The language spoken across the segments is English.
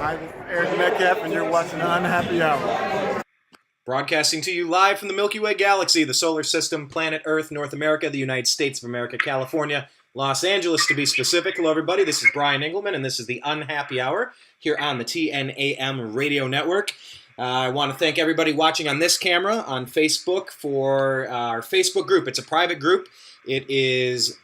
Hi, this is Eric Metcalf, and you're watching the Unhappy Hour. Broadcasting to you live from the Milky Way galaxy, the solar system, planet Earth, North America, the United States of America, California, Los Angeles to be specific. Hello, everybody. This is Brian Engelman, and this is the Unhappy Hour here on the TNAM radio network. I want to thank everybody watching on this camera on Facebook for our Facebook group. It's a private group. It is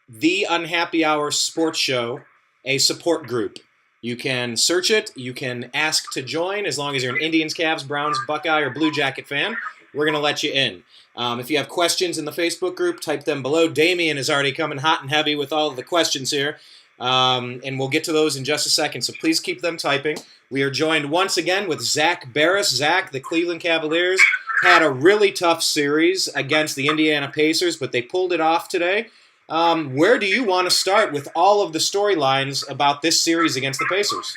the Unhappy Hour Sports Show, a support group. You can search it. You can ask to join as long as you're an Indians, Cavs, Browns, Buckeye, or Blue Jacket fan. We're going to let you in. If you have questions in the Facebook group, type them below. Damien is already coming hot and heavy with all of the questions here, and we'll get to those in just a second, so please keep them typing. We are joined once again with Zak Baris. Zak, the Cleveland Cavaliers, had a really tough series against the Indiana Pacers, but they pulled it off today. Where do you want to start with all of the storylines about this series against the Pacers?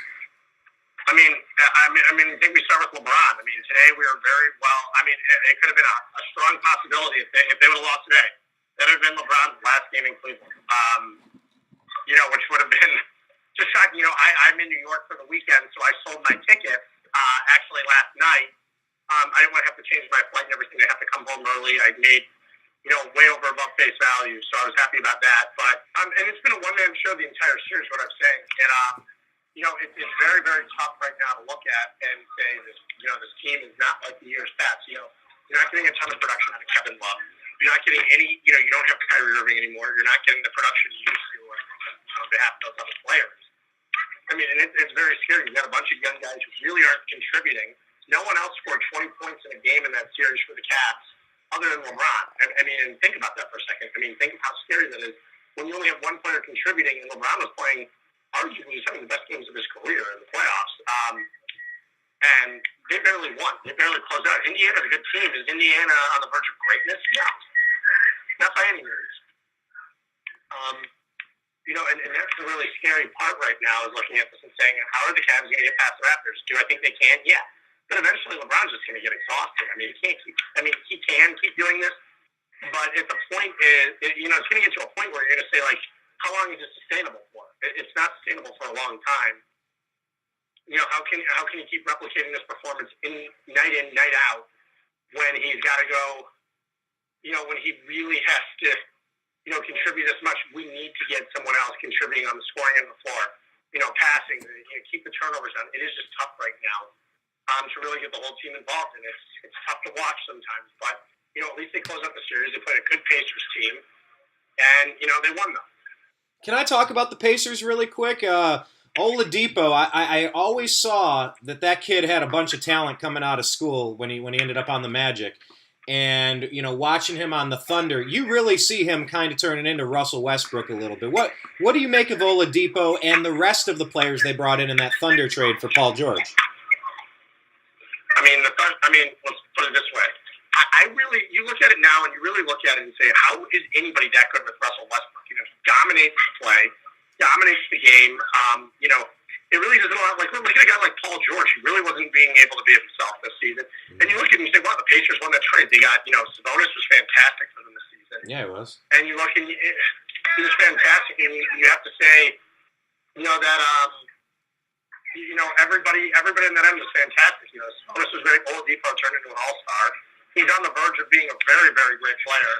I think we start with LeBron. Today we were very well. It could have been a strong possibility if they would have lost today. That would have been LeBron's last game in Cleveland. Which would have been just shocking. I'm in New York for the weekend, so I sold my tickets actually last night. I didn't want to have to change my flight and everything. I have to come home early. I made way over above face value, so I was happy about that. But and it's been a one-man show the entire series, what I'm saying. And it's very, very tough right now to look at and say this team is not like the years past. You're not getting a ton of production out of Kevin Love. You're not getting any. You don't have Kyrie Irving anymore. You're not getting the production you used to on behalf of those other players. It's very scary. You've got a bunch of young guys who really aren't contributing. No one else scored 20 points in a game in that series for the Cavs other than LeBron. And think about that for a second. Think of how scary that is when you only have one player contributing, and LeBron was playing arguably some of the best games of his career in the playoffs. And they barely won. They barely closed out. Indiana's a good team. Is Indiana on the verge of greatness? No. Not by any means. And that's the really scary part right now is looking at this and saying, how are the Cavs going to get past the Raptors? Do I think they can? Yeah. But eventually LeBron's just going to get exhausted. He can't keep, he can keep doing this, but at the point is, it's going to get to a point where you're going to say, like, how long is this sustainable for? It's not sustainable for a long time. How can he keep replicating this performance in, night out, when he's got to go, when he really has to, contribute this much? We need to get someone else contributing on the scoring end of the floor, passing, keep the turnovers down. It is just tough right now. To really get the whole team involved, and it's tough to watch sometimes. But at least they closed out the series. They played a good Pacers team, and they won them. Can I talk about the Pacers really quick? Oladipo, I always saw that kid had a bunch of talent coming out of school when he ended up on the Magic, and watching him on the Thunder, you really see him kind of turning into Russell Westbrook a little bit. What do you make of Oladipo and the rest of the players they brought in that Thunder trade for Paul George? Let's put it this way. You look at it now and you really look at it and say, how is anybody that good with Russell Westbrook? He dominates the play, dominates the game. It really doesn't allow, look at a guy like Paul George, who really wasn't being able to be himself this season. And you look at him and you say, wow, the Pacers won that trade. They got, Sabonis was fantastic for them this season. Yeah, it was. And you look and he was fantastic. And you have to say, that, everybody in that end was fantastic. Sabonis was great. Oladipo turned into an all-star. He's on the verge of being a very, very great player.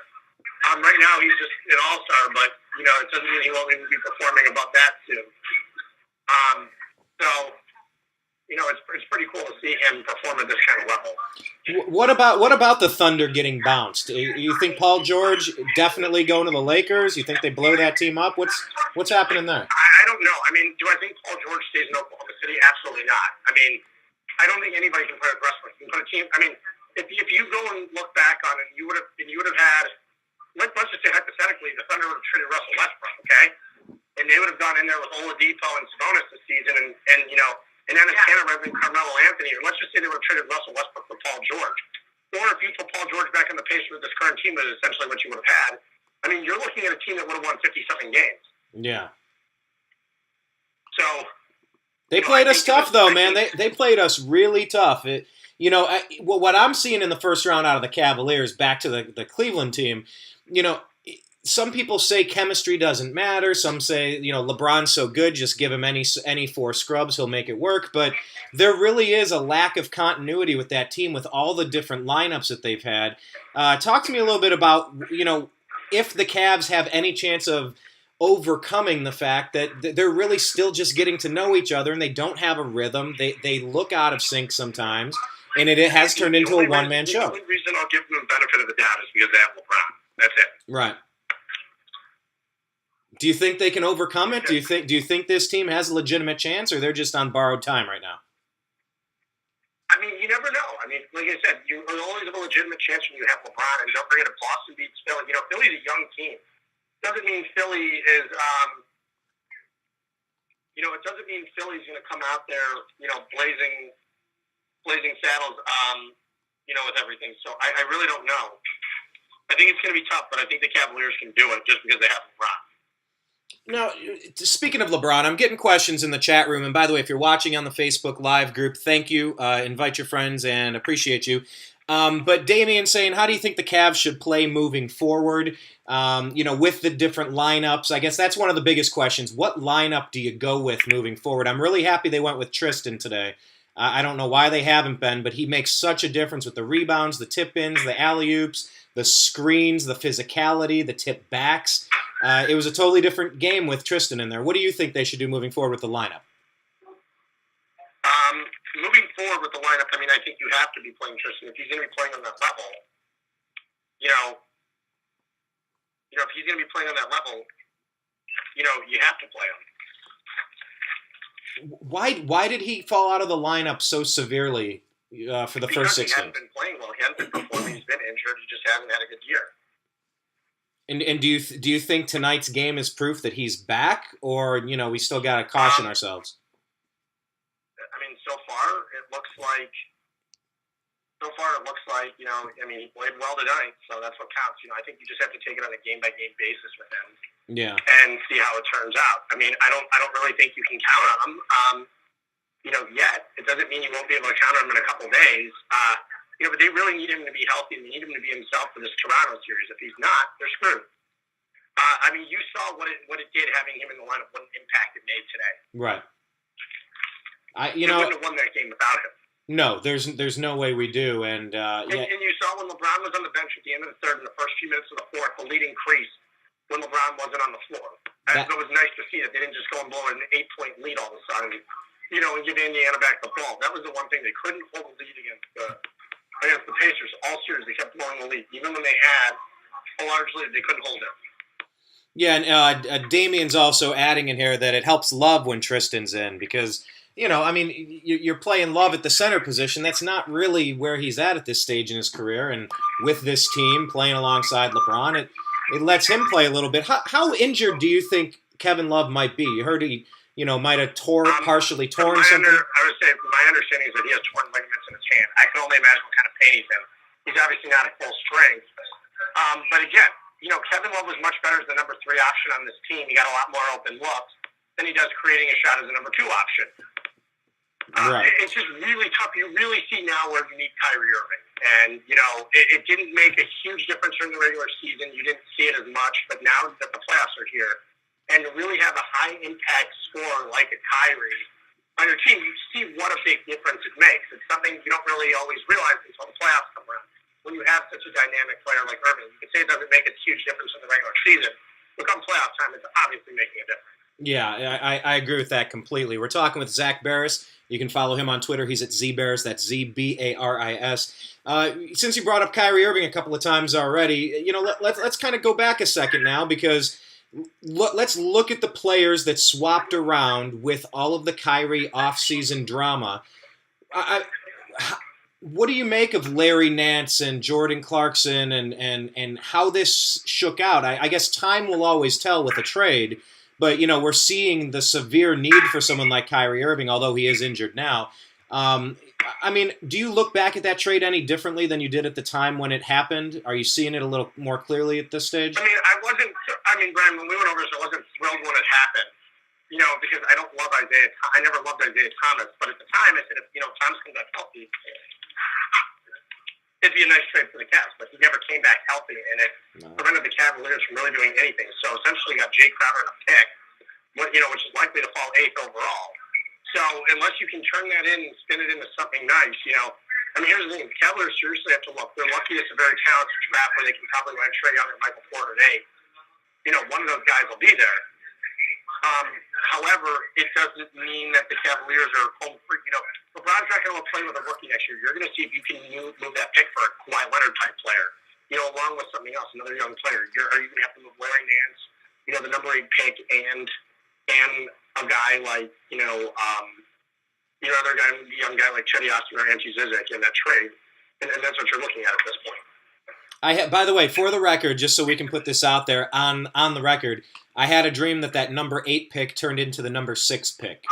Right now, he's just an all-star, but it doesn't mean he won't even be performing above that soon. It's pretty cool to see him perform at this kind of level. What about the Thunder getting bounced? You think Paul George definitely going to the Lakers? You think they blow that team up? What's happening there? I don't know. Do I think Paul George stays in Oklahoma City? Absolutely not. I don't think anybody can put a Westbrook. You can put a team. If you go and look back on it, you would have had. Let's just say hypothetically, the Thunder would have traded Russell Westbrook, okay, and they would have gone in there with Oladipo and Sabonis this season, and Ennis Cantor and Carmelo Anthony, or let's just say they would have traded Russell Westbrook for Paul George. Or if you put Paul George back in the Pacers with this current team, that is essentially what you would have had. You're looking at a team that would have won 50-something games. Yeah. So they played us tough, though, man. They played us really tough. What I'm seeing in the first round out of the Cavaliers back to the Cleveland team, some people say chemistry doesn't matter. Some say, LeBron's so good, just give him any four scrubs, he'll make it work. But there really is a lack of continuity with that team with all the different lineups that they've had. Talk to me a little bit about, if the Cavs have any chance of overcoming the fact that they're really still just getting to know each other and they don't have a rhythm. They look out of sync sometimes, and it has turned into a one-man show. The only reason I'll give them the benefit of the doubt is because they have LeBron. That's it. Right. Do you think they can overcome it? Do you think this team has a legitimate chance, or they're just on borrowed time right now? I mean, you never know. I mean, like I said, you always have a legitimate chance when you have LeBron. And don't forget, if Boston beats Philly, Philly's a young team. Doesn't mean Philly is, it doesn't mean Philly's going to come out there, blazing saddles, with everything. So I really don't know. I think it's going to be tough, but I think the Cavaliers can do it just because they have LeBron. Now, speaking of LeBron, I'm getting questions in the chat room. And by the way, if you're watching on the Facebook Live group, thank you. Invite your friends and appreciate you. But Damian saying, how do you think the Cavs should play moving forward, with the different lineups? I guess that's one of the biggest questions. What lineup do you go with moving forward? I'm really happy they went with Tristan today. I don't know why they haven't been, but he makes such a difference with the rebounds, the tip-ins, the alley-oops, the screens, the physicality, the tip backs. It was a totally different game with Tristan in there. What do you think they should do moving forward with the lineup? Moving forward with the lineup, I mean, I think you have to be playing Tristan. If he's going to be playing on that level, if he's going to be playing on that level, you have to play him. Why did he fall out of the lineup so severely for the first 6 games? He hasn't been playing well. He hasn't been performing. He's been injured. He just hasn't had a good year. And do you think tonight's game is proof that he's back, or we still got to caution ourselves? I mean, so far it looks like he played well tonight, so that's what counts. I think you just have to take it on a game by game basis with him. Yeah. And see how it turns out. I mean, I don't really think you can count on him. Yet. It doesn't mean you won't be able to count on him in a couple days. But they really need him to be healthy, and they need him to be himself for this Toronto series. If he's not, they're screwed. I mean, you saw what it did having him in the lineup, what impact it made today. Right. They wouldn't have won that game without him. No, there's no way we do. And and you saw when LeBron was on the bench at the end of the third and the first few minutes of the fourth, the lead increased when LeBron wasn't on the floor. And it was nice to see that they didn't just go and blow an 8-point lead all of a sudden, and give Indiana back the ball. That was the one thing. They couldn't hold the lead against the Pacers all series. They kept blowing the lead. Even when they had a large lead, they couldn't hold it. Yeah, and Damian's also adding in here that it helps Love when Tristan's in because, you're playing Love at the center position. That's not really where he's at this stage in his career. And with this team playing alongside LeBron, it lets him play a little bit. How injured do you think Kevin Love might be? You heard he, might have partially torn something. I would say my understanding is that he has torn ligaments in his hand. I can only imagine what kind of pain he's in. He's obviously not at full strength. But again, Kevin Love was much better as the number 3 option on this team. He got a lot more open looks than he does creating a shot as a number 2 option. Right. It's just really tough. You really see now where you need Kyrie Irving. And, it didn't make a huge difference during the regular season. You didn't see it as much. But now that the playoffs are here, and to really have a high-impact scorer like a Kyrie on your team, you see what a big difference it makes. It's something you don't really always realize until the playoffs come around. When you have such a dynamic player like Irving, you can say it doesn't make a huge difference in the regular season. But come playoff time, it's obviously making a difference. Yeah, I agree with that completely. We're talking with Zak Baris. You can follow him on Twitter. He's at ZBaris. That's ZBARIS. Since you brought up Kyrie Irving a couple of times already, let's kind of go back a second now because let's look at the players that swapped around with all of the Kyrie offseason drama. What do you make of Larry Nance and Jordan Clarkson and how this shook out? I guess time will always tell with a trade, but we're seeing the severe need for someone like Kyrie Irving, although he is injured now. Do you look back at that trade any differently than you did at the time when it happened? Are you seeing it a little more clearly at this stage? Brian, when we went over this, I wasn't thrilled when it happened, because I don't love Isaiah. I never loved Isaiah Thomas, but at the time I said, if Thomas comes back healthy, it'd be a nice trade for the Cavs, but he never came back healthy, and it prevented the Cavaliers from really doing anything. So essentially, got Jay Crowder in a pick, which is likely to fall 8th overall. So unless you can turn that in and spin it into something nice, here's the thing: the Cavaliers seriously have to look. They're lucky it's a very talented draft where they can probably land Trae Young and Michael Porter at 8. One of those guys will be there. However, it doesn't mean that the Cavaliers are home free. LeBron's not going to play with a rookie next year. You're going to see if you can move that pick for a Kawhi Leonard type player, along with something else, another young player. Are you going to have to move Larry Nance, the number 8 pick, and a guy like, another guy, young guy like Chetty Austin or Angie Zizic in that trade? And that's what you're looking at this point. By the way, for the record, just so we can put this out there on the record, I had a dream that number 8 pick turned into the number 6 pick.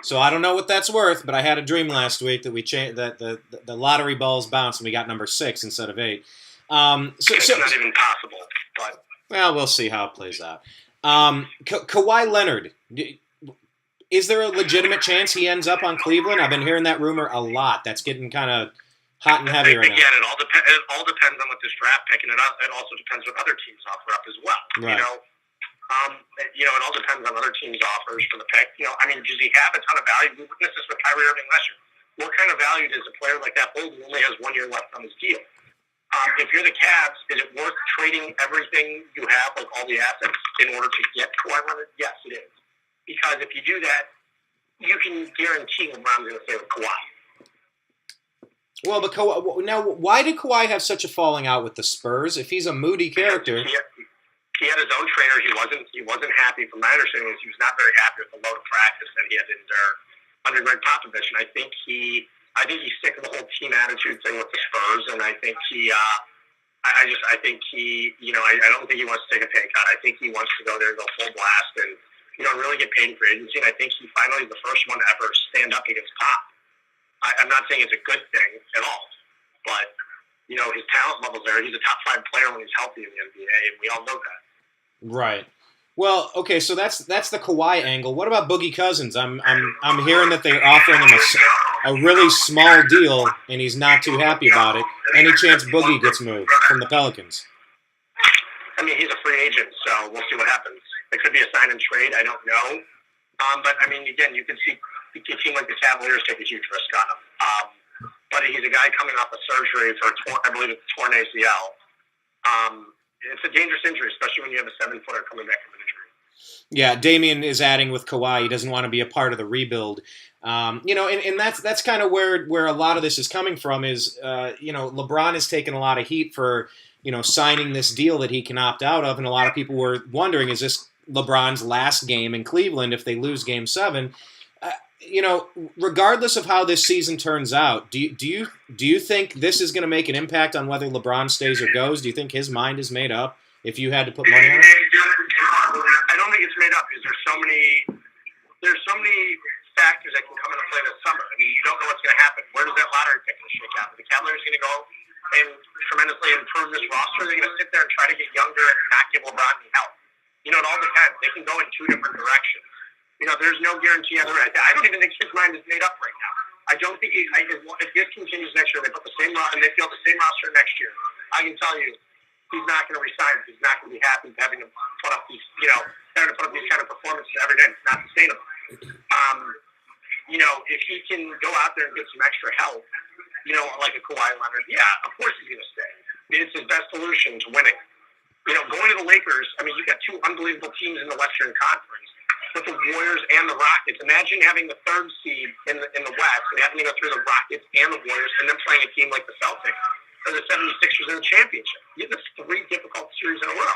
So I don't know what that's worth, but I had a dream last week that we changed that the lottery balls bounced and we got number 6 instead of 8. It's not even possible, but well, we'll see how it plays out. Kawhi Leonard, is there a legitimate chance he ends up on Cleveland? I've been hearing that rumor a lot. That's getting kind of hot and heavy right now. Again, it all depends on what this draft pick, and it also depends what other teams offer up as well. Right. It all depends on other teams' offers for the pick. Does he have a ton of value? We witnessed this with Kyrie Irving last year. What kind of value does a player like that hold who only has 1 year left on his deal? If you're the Cavs, is it worth trading everything you have, like all the assets, in order to get Kawhi Leonard? Yes, it is. Because if you do that, you can guarantee LeBron's going to stay with Kawhi. Well, but now, why did Kawhi have such a falling out with the Spurs? If he's a moody character, he had his own trainer. He wasn't happy. From my understanding, he was not very happy with the load of practice that he had to endure under Greg Popovich. And I think he's sick of the whole team attitude thing with the Spurs. And I think I don't think he wants to take a pay cut. I think he wants to go there and go full blast and really get paid for agency. And I think he finally is the first one to ever stand up against Pop. I'm not saying it's a good thing at all, but his talent level's there. He's a top 5 player when he's healthy in the NBA, and we all know that. Right. Well, okay, so that's the Kawhi angle. What about Boogie Cousins? I'm hearing that they're offering him a really small deal, and he's not too happy about it. Any chance Boogie gets moved from the Pelicans? He's a free agent, so we'll see what happens. It could be a sign and trade. I don't know. But again, you can see a team like the Cavaliers take a huge risk on him. But he's a guy coming off a surgery for, I believe it's torn ACL. It's a dangerous injury, especially when you have a 7-footer coming back from an injury. Yeah, Damian is adding with Kawhi. He doesn't want to be a part of the rebuild. And that's kind of where a lot of this is coming from is, LeBron has taken a lot of heat for, signing this deal that he can opt out of. And a lot of people were wondering, is this LeBron's last game in Cleveland if they lose Game 7? Regardless of how this season turns out, do you think this is going to make an impact on whether LeBron stays or goes? Do you think his mind is made up if you had to put money on it? I don't think it's made up because there's so many factors that can come into play this summer. You don't know what's going to happen. Where does that lottery pick going to shake out? Are the Cavaliers going to go and tremendously improve this roster? They're going to sit there and try to get younger and not give LeBron any help. It all depends. They can go in 2 different directions. There's no guarantee either way. I don't even think his mind is made up right now. I don't think if this continues next year, they put the same and they field the same roster next year. I can tell you, he's not going to resign. He's not going to be happy having to put up these, having to put up these kind of performances every day. It's not sustainable. If he can go out there and get some extra help, like a Kawhi Leonard, yeah, of course he's going to stay. It's his best solution to winning. Going to the Lakers. You've got 2 unbelievable teams in the Western Conference. With the Warriors and the Rockets. Imagine having the 3rd seed in the West and having to go through the Rockets and the Warriors and then playing a team like the Celtics or the 76ers in the championship. That's 3 difficult series in a row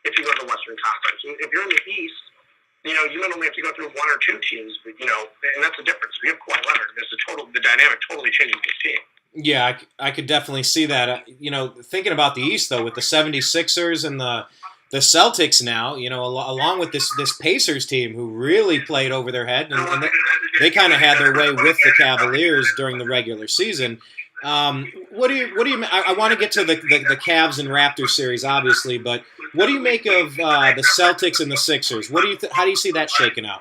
if you go to the Western Conference. If you're in the East, you might only have to go through 1 or 2 teams, but, and that's the difference. We have Kawhi Leonard. The dynamic totally changes this team. Yeah, I could definitely see that. Thinking about the East, though, with the 76ers and the Celtics now, along with this Pacers team who really played over their head, and they kind of had their way with the Cavaliers during the regular season. What do you? I want to get to the Cavs and Raptors series, obviously, but what do you make of the Celtics and the Sixers? How do you see that shaking out?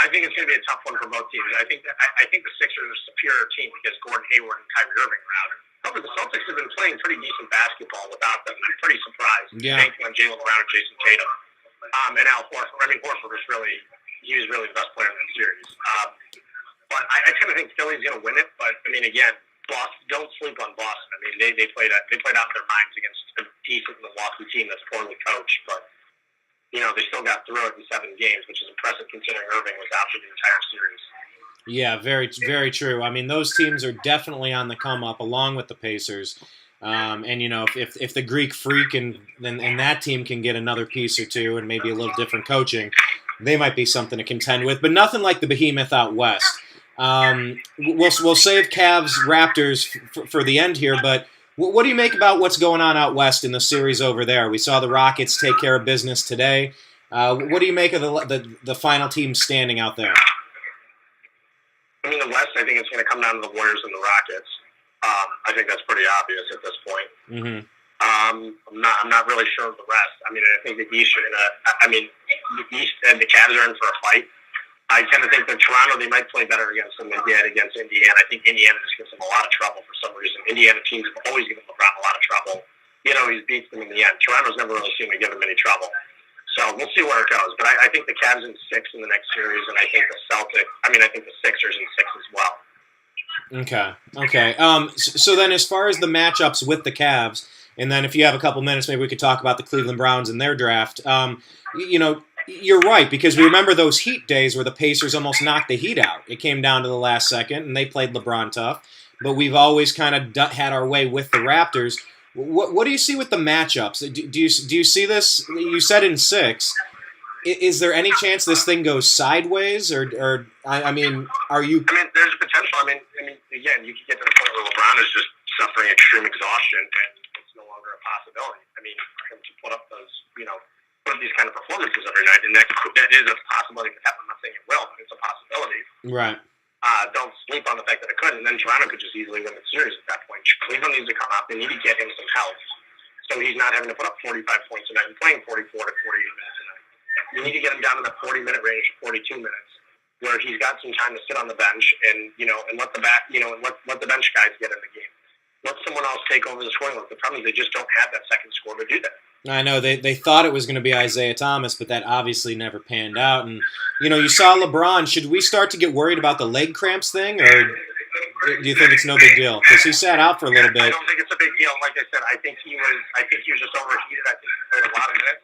I think it's going to be a tough one for both teams. I think the Sixers are a superior team because Gordon Hayward and Kyrie Irving are out. However, the Celtics have been playing pretty decent basketball without them. I'm pretty surprised. Yeah. Thanks on Jalen Brown and Jason Tatum. And Al Horford. I mean, Horford was really the best player in the series. But I kind of think Philly's going to win it. But I mean, again, Boston. Don't sleep on Boston. I mean, they played out of their minds against a decent Milwaukee team that's poorly coached, but they still got through it in 7 games, which is impressive considering Irving was out for the entire series. Yeah, very, very true. I mean, those teams are definitely on the come up, along with the Pacers. And if the Greek Freak and that team can get another piece or two, and maybe a little different coaching, they might be something to contend with. But nothing like the behemoth out west. We'll save Cavs Raptors for the end here. But what do you make about what's going on out west in the series over there? We saw the Rockets take care of business today. What do you make of the final team standing out there? I mean, the West, I think it's going to come down to the Warriors and the Rockets. I think that's pretty obvious at this point. Mm-hmm. I'm not really sure of the rest. I mean, I think the East are going to. I mean, the East and the Cavs are in for a fight. I tend to think that Toronto, they might play better against them than they did against Indiana. I think Indiana just gives them a lot of trouble for some reason. Indiana teams have always given LeBron a lot of trouble. He beats them in the end. Toronto's never really seemed to give him any trouble. So we'll see where it goes. But I think the Cavs in 6 in the next series, and I think the Sixers in 6 as well. Okay. So then as far as the matchups with the Cavs, and then if you have a couple minutes, maybe we could talk about the Cleveland Browns and their draft. You're right, because we remember those Heat days where the Pacers almost knocked the Heat out. It came down to the last second, and they played LeBron tough. But we've always kind of had our way with the Raptors. What do you see with the matchups? Do you see this? You said in 6. Is there any chance this thing goes sideways, or I mean, are you? I mean, there's a potential. I mean, again, you could get to the point where LeBron is just suffering extreme exhaustion, and it's no longer a possibility. I mean, for him to put up those, put up these kind of performances every night, and that is a possibility that happen. I'm not saying it will, but it's a possibility. Right. Don't sleep on the fact that it could, and then Toronto could just easily win the series at that point. Cleveland needs to come up. They need to get him some help, so he's not having to put up 45 points a night and playing 44 to 48 minutes a night. You need to get him down in the 40-minute range, 42 minutes, where he's got some time to sit on the bench and let the bench guys get in the game. Let someone else take over the scoring load. The problem is they just don't have that second scorer to do that. I know they thought it was going to be Isaiah Thomas, but that obviously never panned out. And you saw LeBron. Should we start to get worried about the leg cramps thing, or do you think it's no big deal? Because he sat out for a little bit. I don't think it's a big deal. Like I said, I think he was just overheated. I think he played a lot of minutes.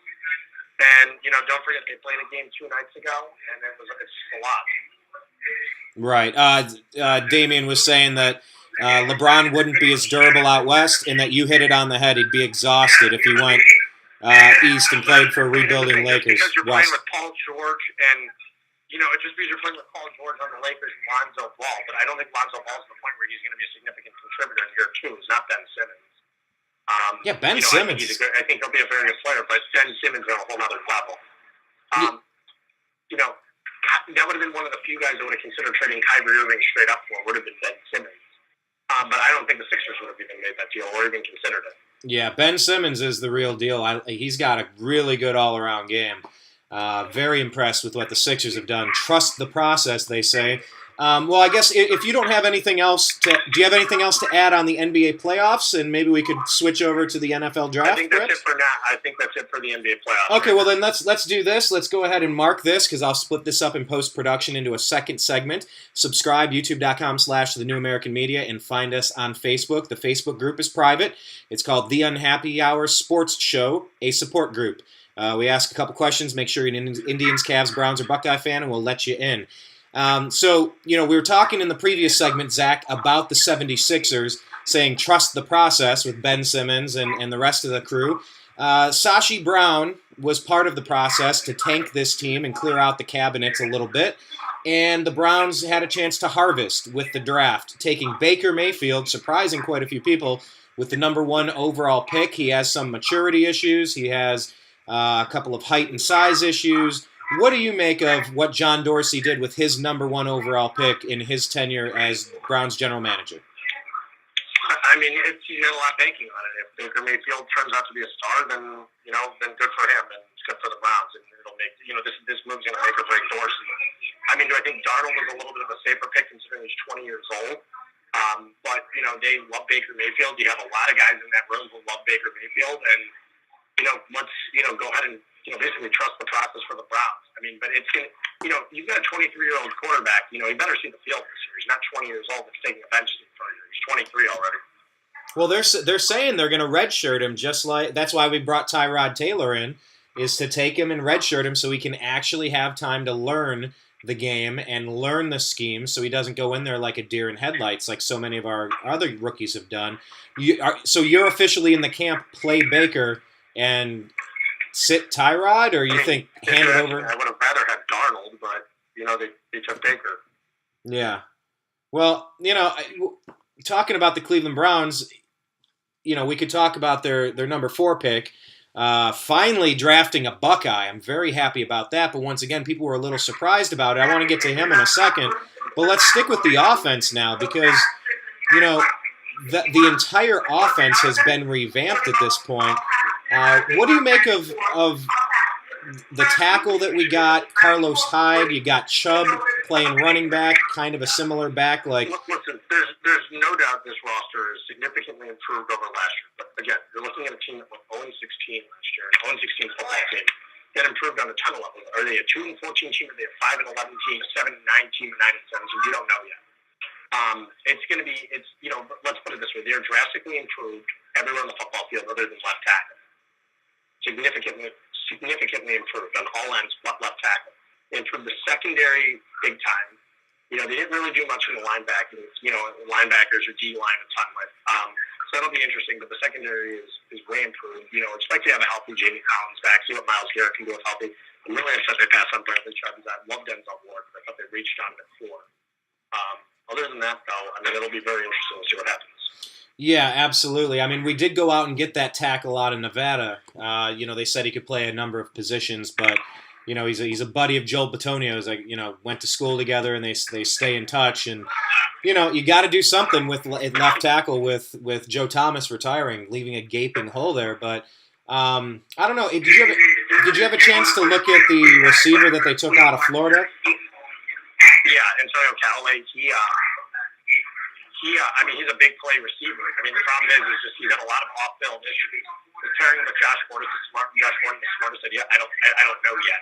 And don't forget they played a game 2 nights ago, and it's just a lot. Right. Damian was saying that LeBron wouldn't be as durable out west, and that you hit it on the head. He'd be exhausted if he went east and played for a rebuilding Lakers. Because you're playing with Paul George, and it just means you're playing with Paul George on the Lakers and Lonzo Ball. But I don't think Lonzo Ball's to the point where he's going to be a significant contributor in year 2. He's not Ben Simmons. Ben Simmons. I think he'll be a very good player, but Ben Simmons is on a whole other level. That would have been one of the few guys that would have considered trading Kyrie Irving straight up for. Would have been Ben Simmons. But I don't think the Sixers would have even made that deal or even considered it. Yeah, Ben Simmons is the real deal. He's got a really good all-around game. Very impressed with what the Sixers have done. Trust the process, they say. Well, I guess if you don't have anything else do you have anything else to add on the NBA playoffs? And maybe we could switch over to the NFL draft. I think that's it for now. I think that's it for the NBA playoffs. Okay, well then let's do this. Let's go ahead and mark this because I'll split this up in post-production into a second segment. Subscribe, youtube.com/TheNewAmericanMedia, and find us on Facebook. The Facebook group is private. It's called The Unhappy Hour Sports Show, a support group. We ask a couple questions. Make sure you're an Indians, Cavs, Browns, or Buckeye fan, and we'll let you in. We were talking in the previous segment, Zach, about the 76ers saying trust the process with Ben Simmons and the rest of the crew. Sashi Brown was part of the process to tank this team and clear out the cabinets a little bit. And the Browns had a chance to harvest with the draft, taking Baker Mayfield, surprising quite a few people, with the number 1 overall pick. He has some maturity issues. He has a couple of height and size issues. What do you make of what John Dorsey did with his number 1 overall pick in his tenure as Browns general manager? I mean, you get a lot banking on it. If Baker Mayfield turns out to be a star, then good for him. And good for the Browns, and it'll make this move's going to make or break Dorsey. I mean, do I think Darnold was a little bit of a safer pick considering he's 20 years old? But they love Baker Mayfield. You have a lot of guys in that room who love Baker Mayfield, and let's go ahead and basically trust the process for the Browns. I mean, but it's going to, you've got a 23-year-old quarterback. You better see the field this year. He's not 20 years old. That's taking a bench seat for you. He's 23 already. Well, they're saying they're going to redshirt him, just like that's why we brought Tyrod Taylor in, is to take him and redshirt him so he can actually have time to learn the game and learn the scheme, so he doesn't go in there like a deer in headlights, like so many of our other rookies have done. So you're officially in the camp, play Baker and sit Tyrod, or you think hand it over? I would have rather had Darnold, but they took Baker. Yeah. Well, talking about the Cleveland Browns, we could talk about their number 4 pick. Finally drafting a Buckeye. I'm very happy about that, but once again, people were a little surprised about it. I want to get to him in a second, but let's stick with the offense now because, the entire offense has been revamped at this point. What do you make of the tackle that we got, Carlos Hyde? You got Chubb playing running back, kind of a similar back. Like, listen, there's no doubt this roster is significantly improved over last year. But again, you're looking at a team that went 0-16 last year, an 0-16 football team that improved on a ton of levels. Are they a 2-14 team? Are they a 5-11 team? A 7-9 team? A 9-7 team? You don't know yet. It's going to be. Let's put it this way: they're drastically improved everywhere on the football field, other than left tackle. Significantly improved on all ends, but left tackle. They improved the secondary big time. They didn't really do much in the linebacking. Linebackers or D line a ton with. So that'll be interesting. But the secondary is way improved. Expect to have a healthy Jamie Collins back. See what Myles Garrett can do with healthy. I'm really upset they passed on Bradley Chubb. I love Denzel Ward, but I thought they reached on it before. Other than that, though, it'll be very interesting to see what happens. Yeah, absolutely. I mean, we did go out and get that tackle out of Nevada. They said he could play a number of positions, but he's a buddy of Joel Bitonio's. Went to school together, and they stay in touch. And you got to do something with left tackle with Joe Thomas retiring, leaving a gaping hole there. But I don't know. Did you have a chance to look at the receiver that they took out of Florida? Yeah, Antonio Callaway. He's a big play receiver. The problem is just he's got a lot of off-field issues. He's pairing him with Josh Gordon. Josh Gordon is smart. Said, I don't know yet.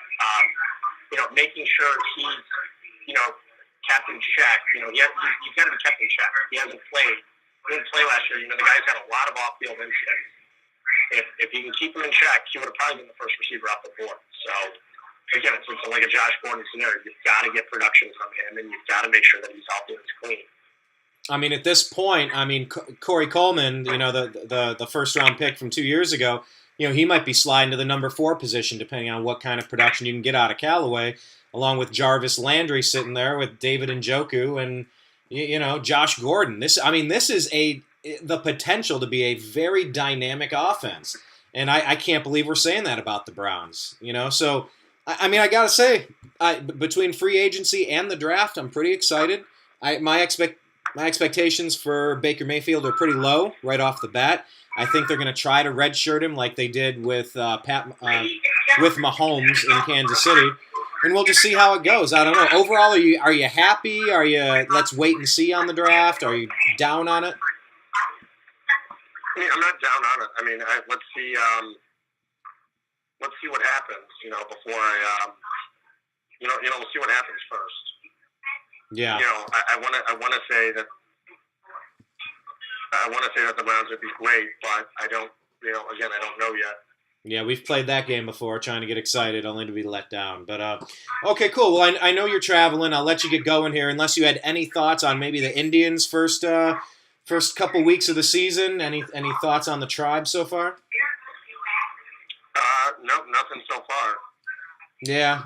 Making sure he's, kept in check. He's got to be kept in check. He hasn't played. He didn't play last year. The guy's got a lot of off-field incidents. If you can keep him in check, he would have probably been the first receiver off the board. So, again, it's like a Josh Gordon scenario. You've got to get production from him, and you've got to make sure that he's healthy and he's clean. At this point, Corey Coleman, the first-round pick from 2 years ago, he might be sliding to the number 4 position depending on what kind of production you can get out of Callaway, along with Jarvis Landry sitting there with David Njoku and, Josh Gordon. This is the potential to be a very dynamic offense, and I can't believe we're saying that about the Browns. So I got to say, between free agency and the draft, I'm pretty excited. My expectations for Baker Mayfield are pretty low right off the bat. I think they're going to try to redshirt him like they did with with Mahomes in Kansas City, and we'll just see how it goes. I don't know. Overall, are you happy? Are you let's wait and see on the draft? Are you down on it? I'm not down on it. Let's see. Let's see what happens. Before I. We'll see what happens first. Yeah. I want to say that the Browns would be great, but I don't. Again, I don't know yet. Yeah, we've played that game before, trying to get excited, only to be let down. But okay, cool. Well, I know you're traveling. I'll let you get going here, unless you had any thoughts on maybe the Indians' first couple weeks of the season. Any thoughts on the Tribe so far? No, nothing so far. Yeah,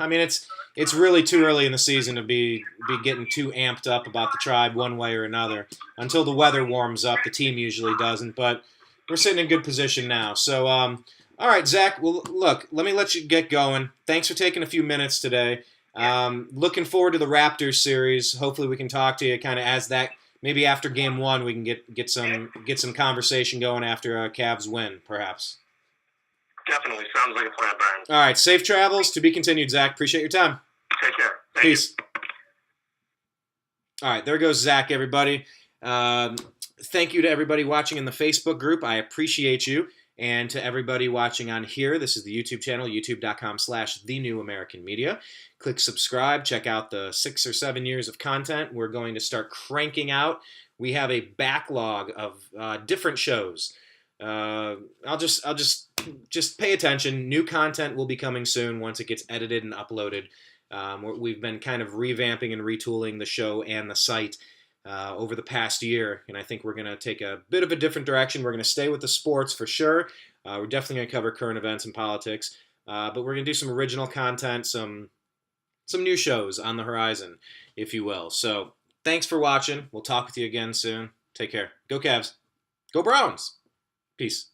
it's really too early in the season to be getting too amped up about the Tribe one way or another. Until the weather warms up, the team usually doesn't, but we're sitting in good position now. So, all right, Zach, well, look, let me let you get going. Thanks for taking a few minutes today. Looking forward to the Raptors series. Hopefully we can talk to you kind of as that, maybe after game 1 we can get some conversation going after a Cavs win, perhaps. Definitely. Sounds like a plan, Brian. All right, safe travels. To be continued, Zach. Appreciate your time. Take care. Thank Peace. You. All right, there goes Zach, everybody. Thank you to everybody watching in the Facebook group. I appreciate you. And to everybody watching on here, this is the YouTube channel, youtube.com/TheNewAmericanMedia. Click subscribe. Check out the 6 or 7 years of content we're going to start cranking out. We have a backlog of different shows. I'll just pay attention. New content will be coming soon once it gets edited and uploaded. We've been kind of revamping and retooling the show and the site over the past year, and I think we're going to take a bit of a different direction. We're going to stay with the sports for sure. We're definitely going to cover current events and politics, but we're going to do some original content, some new shows on the horizon, if you will. So thanks for watching. We'll talk with you again soon. Take care. Go Cavs. Go Browns. Peace.